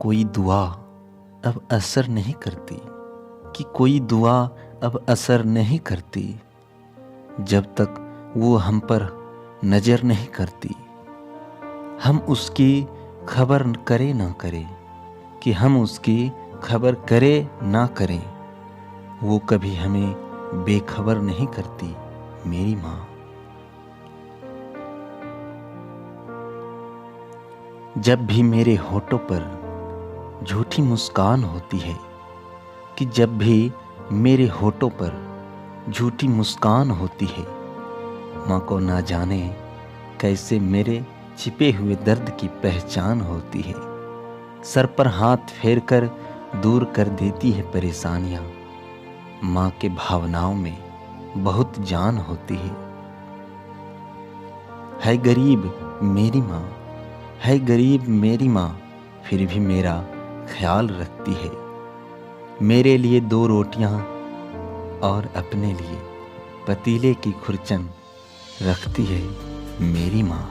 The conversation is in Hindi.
कोई दुआ अब असर नहीं करती, कि कोई दुआ अब असर नहीं करती, जब तक वो हम पर नज़र नहीं करती। हम उसकी खबर करे ना करें, कि हम उसकी खबर करे ना करें, वो कभी हमें बेखबर नहीं करती मेरी माँ। जब भी मेरे होठों पर झूठी मुस्कान होती है, कि जब भी मेरे होठों पर झूठी मुस्कान होती है, माँ को ना जाने कैसे मेरे छिपे हुए दर्द की पहचान होती है। सर पर हाथ फेर कर दूर कर देती है परेशानियाँ, माँ के भावनाओं में बहुत जान होती है गरीब मेरी माँ, है गरीब मेरी माँ, फिर भी मेरा ख्याल रखती है। मेरे लिए 2 रोटियां और अपने लिए पतीले की खुरचन रखती है मेरी माँ।